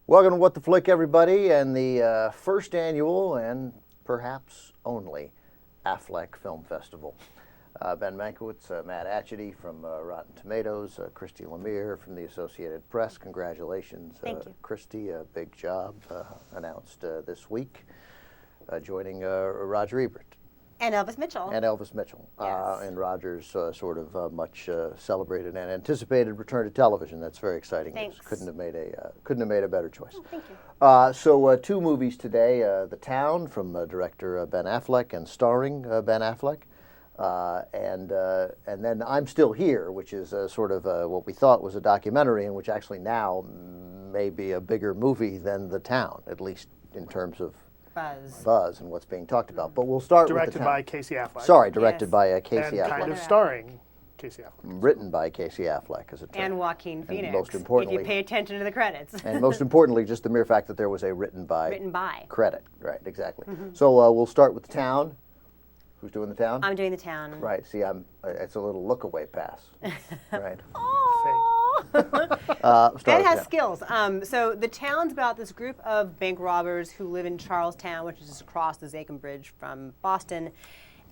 Welcome to What the Flick, everybody, and the first annual and perhaps only Affleck Film Festival. Ben Mankiewicz, Matt Atchity from Rotten Tomatoes, Christy Lemire from the Associated Press. Congratulations, Thank you. Christy. A big job announced this week, joining Roger Ebert. And Elvis Mitchell. Yes. And Roger's sort of much celebrated and anticipated return to television. That's very exciting. Thanks. Couldn't have made a better choice. Oh, thank you. So two movies today: The Town from director Ben Affleck and starring Ben Affleck, and then I'm Still Here, which is sort of what we thought was a documentary, and which actually now may be a bigger movie than The Town, at least in terms of buzz and what's being talked about. But we'll start with The Town. Directed by Keesey Affleck. Sorry, directed by Keesey and Affleck. kind of starring Keesey Affleck. Written by Keesey Affleck, as it turns out. And Joaquin Phoenix. And most importantly, if you pay attention to the credits. And most importantly, just the mere fact that there was a written by credit. Right, exactly. Mm-hmm. So we'll start with The Town. Who's doing The Town? I'm doing The Town. Right. See, it's a little look-away pass. Right. Ben has skills. So The Town's about this group of bank robbers who live in Charlestown, which is just across the Zachem Bridge from Boston.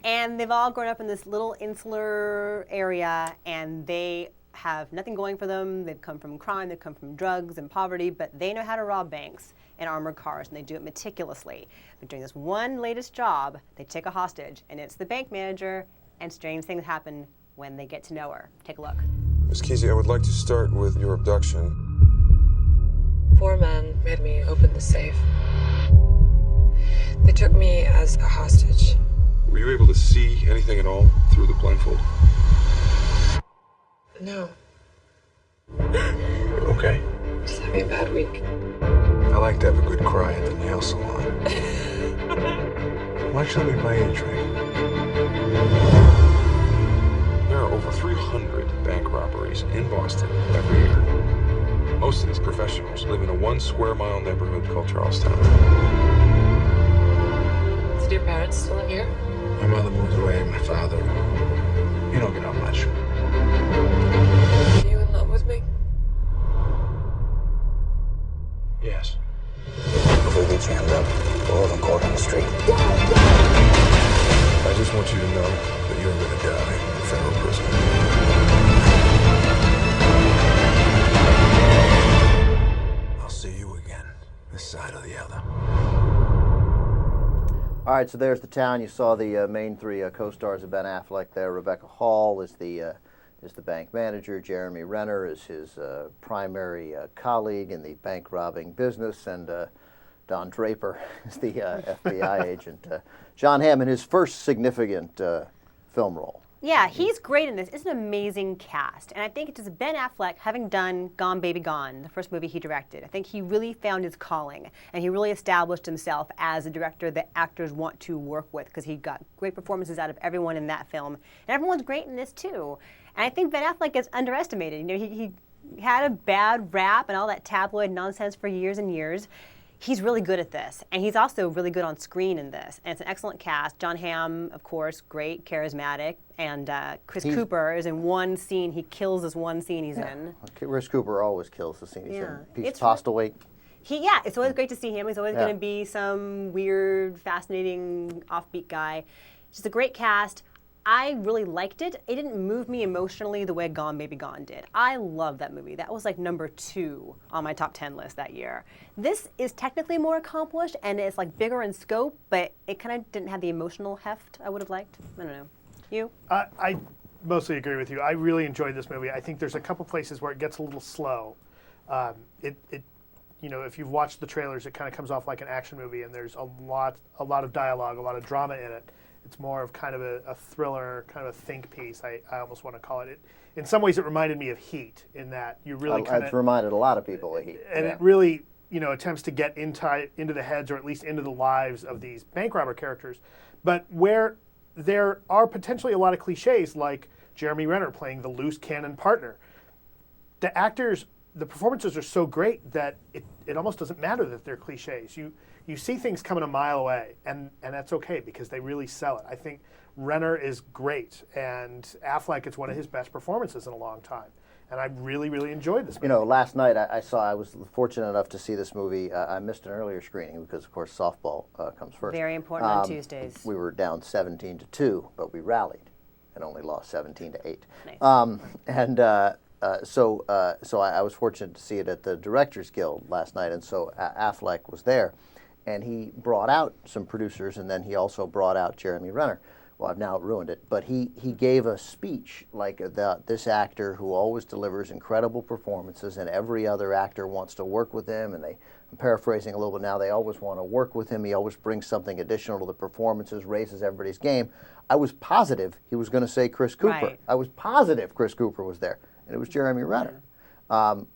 And they've all grown up in this little insular area, and they have nothing going for them. They've come from crime, they've come from drugs and poverty, but they know how to rob banks and armored cars, and they do it meticulously. But during this one latest job, they take a hostage, and it's the bank manager, and strange things happen when they get to know her. Take a look. Miss Keesey, I would like to start with your abduction. 4 men made me open the safe. They took me as a hostage. Were you able to see anything at all through the blindfold? No. Okay. Just having a bad week. I like to have a good cry at the nail salon. Why don't you let me buy you a drink? There are over 300 bank robberies in Boston every year. Most of these professionals live in a 1 square mile neighborhood called Charlestown. Did your parents still live here? My mother moved away, my father. You don't get out much. Are you in love with me? Yes. Before we get jammed up, we'll hold them court on the street. I just want you to know that you're going to die in federal prison. I'll see you again, this side or the other. All right, so there's The Town. You saw the main three co-stars of Ben Affleck there. Rebecca Hall is the bank manager. Jeremy Renner is his primary colleague in the bank robbing business, and Don Draper is the FBI agent. John Hamm in his first significant film role. Yeah, he's great in this. It's an amazing cast. And I think it's just Ben Affleck, having done Gone Baby Gone, the first movie he directed, I think he really found his calling. And he really established himself as a director that actors want to work with, because he got great performances out of everyone in that film. And everyone's great in this, too. And I think Ben Affleck gets underestimated. You know, he had a bad rap and all that tabloid nonsense for years and years. He's really good at this, and he's also really good on screen in this. And it's an excellent cast. John Hamm, of course, great, charismatic, and Chris Cooper is in one scene. He kills this one scene he's in. Chris Cooper always kills the scene he's in. Piece It's of pasta weight. It's always great to see him. He's always going to be some weird, fascinating, offbeat guy. Just a great cast. I really liked it. It didn't move me emotionally the way Gone Baby Gone did. I love that movie. That was like number 2 on my top 10 list that year. This is technically more accomplished, and it's like bigger in scope, but it kind of didn't have the emotional heft I would have liked. I don't know. You? I mostly agree with you. I really enjoyed this movie. I think there's a couple places where it gets a little slow. You know, if you've watched the trailers, it kind of comes off like an action movie, and there's a lot of dialogue, a lot of drama in it. It's more of kind of a thriller, kind of a think piece, I almost want to call it. In some ways, it reminded me of Heat, in that you really It's reminded a lot of people of Heat. And it really, you know, attempts to get into the heads, or at least into the lives of these bank robber characters. But where there are potentially a lot of cliches, like Jeremy Renner playing the loose cannon partner, the actors, the performances are so great that it almost doesn't matter that they're cliches. You see things coming a mile away, and that's okay, because they really sell it. I think Renner is great, and Affleck, it's one of his best performances in a long time. and I really, really enjoyed this movie. You know, last night I was fortunate enough to see this movie. I missed an earlier screening because, of course, softball comes first. Very important on Tuesdays. We were down 17-2, but we rallied and only lost 17-8. Nice. So I was fortunate to see it at the Directors Guild last night, and so Affleck was there, and he brought out some producers, and then he also brought out Jeremy Renner. Well, I've now ruined it, but he gave a speech like this actor who always delivers incredible performances, and every other actor wants to work with him, and I'm paraphrasing a little bit now, they always want to work with him. He always brings something additional to the performances, raises everybody's game. I was positive he was going to say Chris Cooper. Right. I was positive Chris Cooper was there, and it was Jeremy Renner.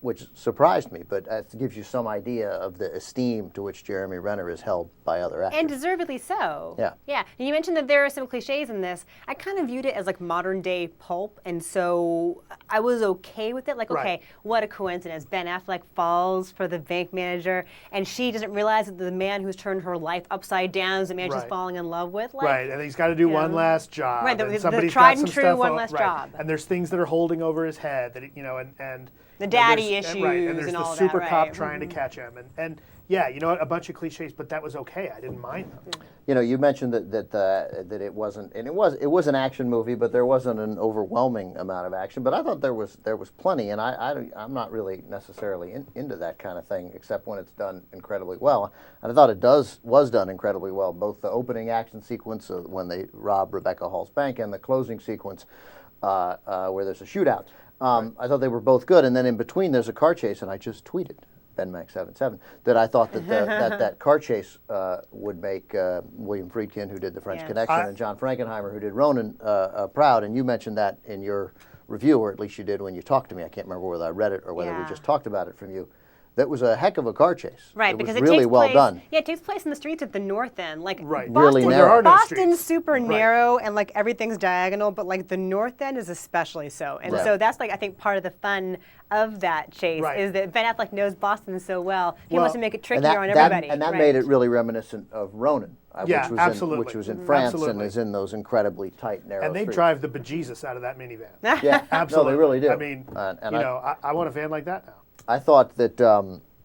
Which surprised me, but it gives you some idea of the esteem to which Jeremy Renner is held by other actors. And deservedly so. Yeah. Yeah. And you mentioned that there are some cliches in this. I kind of viewed it as like modern day pulp, and so I was okay with it. Like, okay, Right. what a coincidence. Ben Affleck falls for the bank manager, and she doesn't realize that the man who's turned her life upside down is the man she's Right. falling in love with. Like, Right, and he's got to do one last job. Right, the and somebody's tried got and some true stuff one on- last right. job. And there's things that are holding over his head that and The daddy there's- issues right, and there's and the all that, super cop right. trying to catch him, and yeah, you know what, a bunch of cliches, but that was okay. I didn't mind them. You know, you mentioned that it wasn't, and it was an action movie, but there wasn't an overwhelming amount of action. But I thought there was plenty, and I'm not really necessarily into that kind of thing, except when it's done incredibly well. And I thought it was done incredibly well. Both the opening action sequence when they rob Rebecca Hall's bank and the closing sequence where there's a shootout. I thought they were both good, and then in between there's a car chase, and I just tweeted BenMac77 that I thought that that car chase would make William Friedkin, who did The French Yes. Connection, and John Frankenheimer, who did Ronin, proud. And you mentioned that in your review, or at least you did when you talked to me. I can't remember whether I read it or whether we Yeah. just talked about it from you. That was a heck of a car chase. Right, it because was it really takes well place, done. Yeah, it takes place in the streets at the north end. Like Right. Boston, Really Well, there are no Boston's streets. super Right. narrow and like everything's diagonal, but like the north end is especially so. And Right. so that's like I think part of the fun of that chase Right. is that Ben Affleck knows Boston so well. He Well, wants to make it trickier And on everybody. that right. made it really reminiscent of Ronin, Yeah, which was absolutely. which was in France Absolutely. and is in those incredibly tight, narrow And they streets. drive the bejesus out of that minivan. Yeah, Absolutely. No, they really do. I mean, And you know, I want a van like that now. I thought that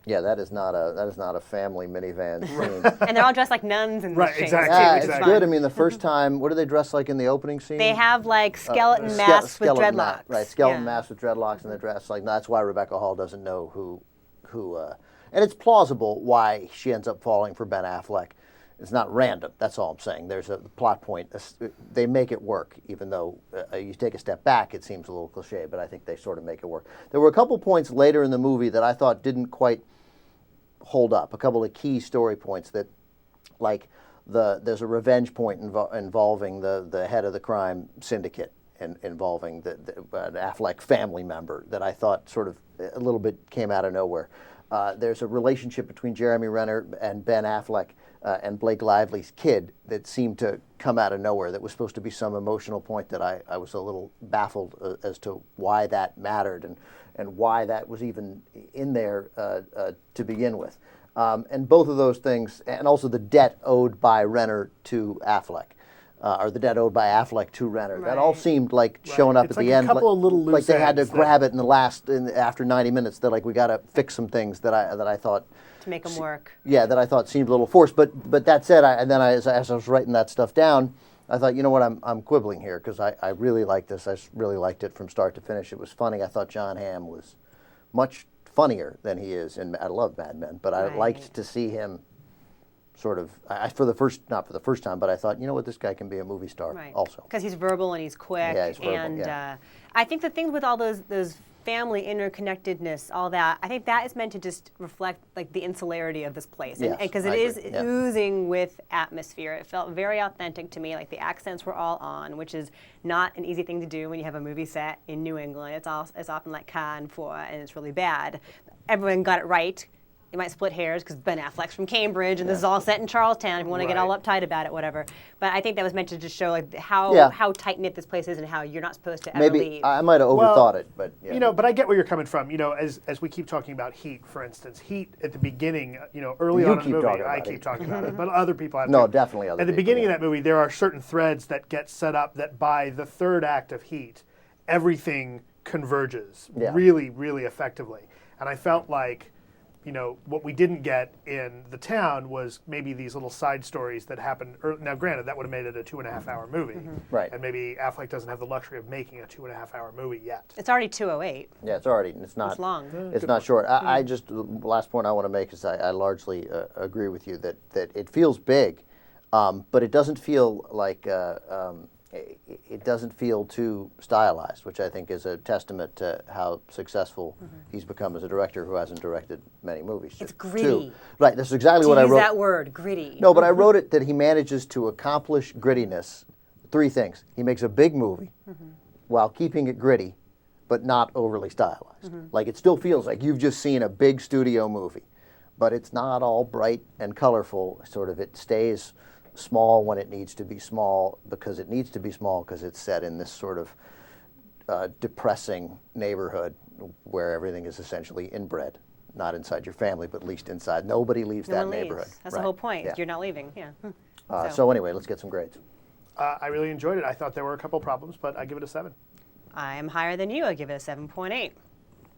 yeah, that is not a family minivan scene. And they're all dressed like nuns and Right, shit. exactly. Yeah, exactly. it's good. I mean, the first time, what do they dress like in the opening scene? They have like skeleton Ske- masks with skeleton dreadlocks. right? Skeleton Yeah. masks with dreadlocks, and they dress like that's why Rebecca Hall doesn't know who, and it's plausible why she ends up falling for Ben Affleck. It's not random. That's all I'm saying. There's a plot point. They make it work, even though you take a step back, it seems a little cliche, but I think they sort of make it work. There were a couple points later in the movie that I thought didn't quite hold up. A couple of key story points that, like, there's a revenge point involving the head of the crime syndicate and involving an Affleck family member that I thought sort of a little bit came out of nowhere. There's a relationship between Jeremy Renner and Ben Affleck and Blake Lively's kid that seemed to come out of nowhere. That was supposed to be some emotional point that I was a little baffled as to why that mattered and why that was even in there to begin with. And both of those things, and also the debt owed by Renner to Affleck. Or the debt owed by Affleck to Renner. That all Right. seemed like showing up It's at like the a end, couple of little like loose they had to ends that- grab it after 90 minutes. They're like, we got to fix some things that I thought, To make them work. yeah, that I thought seemed a little forced. But that said, as I was writing that stuff down, I thought, you know what, I'm quibbling here because I really liked this. I really liked it from start to finish. It was funny. I thought John Hamm was much funnier than he is in I love Mad Men, but I Right. liked to see him sort of not for the first time, but I thought, you know what, this guy can be a movie star Right. also. Because he's verbal and he's quick. Yeah, he's verbal, and yeah. I think the things with all those family interconnectedness, all that, I think that is meant to just reflect like the insularity of this place. Yes, Because I it is agree, yeah. oozing with atmosphere. It felt very authentic to me. Like the accents were all on, which is not an easy thing to do when you have a movie set in New England. It's often like Cannes for, and it's really bad. Everyone got it right. You might split hairs because Ben Affleck's from Cambridge and this is all set in Charlestown. If you want to get all Right. uptight about it, whatever. But I think that was meant to just show like how tight knit this place is and how you're not supposed to ever Maybe leave. I might have overthought it, but yeah. You know, but I get where you're coming from. You know, as we keep talking about Heat, for instance, Heat at the beginning, you know, early You on in the keep movie, talking I about keep it. talking about it, but other people have No, too. definitely other At the people, beginning yeah. of that movie, there are certain threads that get set up that by the third act of Heat, everything converges Yeah. really, really effectively. And I felt like, what we didn't get in The Town was maybe these little side stories that happened. Now, granted, that would have made it a 2.5-hour movie. Right. And maybe Affleck doesn't have the luxury of making a 2.5-hour movie yet. It's already 2:08. Yeah, it's already. It's not. It's long. It's not short. I just the last point I want to make is I largely agree with you that it feels big, but it doesn't feel like it doesn't feel too stylized, which I think is a testament to how successful he's become as a director who hasn't directed many movies. It's gritty. Right. That's exactly To what I use wrote. that word, gritty. No, but I wrote it that he manages to accomplish grittiness. 3 things. He makes a big movie while keeping it gritty, but not overly stylized. Like it still feels like you've just seen a big studio movie, but it's not all bright and colorful. Sort of it stays small when it needs to be small because it needs to be small because it's set in this sort of depressing neighborhood where everything is essentially inbred. Not inside your family, but at least inside. Nobody leaves No that one leaves. neighborhood. That's Right. the whole point. Yeah. You're not leaving. Yeah. So anyway, let's get some grades. I really enjoyed it. I thought there were a couple problems, but I give it a 7. I am higher than you. I give it a 7.8.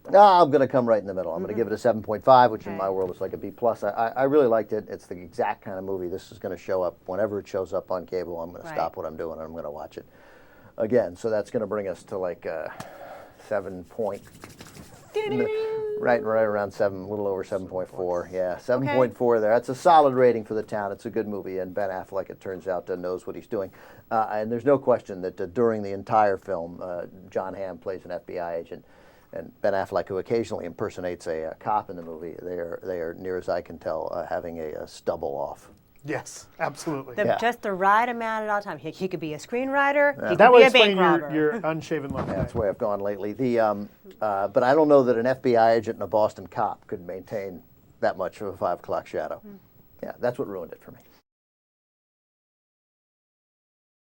No, I'm going to come right in the middle. I'm going to give it a 7.5, which in Okay. my world is like a B+. I really liked it. It's the exact kind of movie. This is going to show up whenever it shows up on cable. I'm going to stop what I'm doing and I'm going to watch it again. So that's going to bring us to like 7 point, right around 7, a little over 7.4. Yeah, 7.4 there. That's a solid rating for The Town. It's a good movie, and Ben Affleck, it turns out, knows what he's doing. And there's no question that during the entire film, John Hamm plays an FBI agent. And Ben Affleck, who occasionally impersonates a cop in the movie, they are near as I can tell, having a stubble off. Yes, absolutely. Just the right amount at all time. He could be a screenwriter. He could That be would a bank explain robber. your unshaven look. That's the way I've gone lately. But I don't know that an FBI agent and a Boston cop could maintain that much of a 5 o'clock shadow. Yeah, that's what ruined it for me.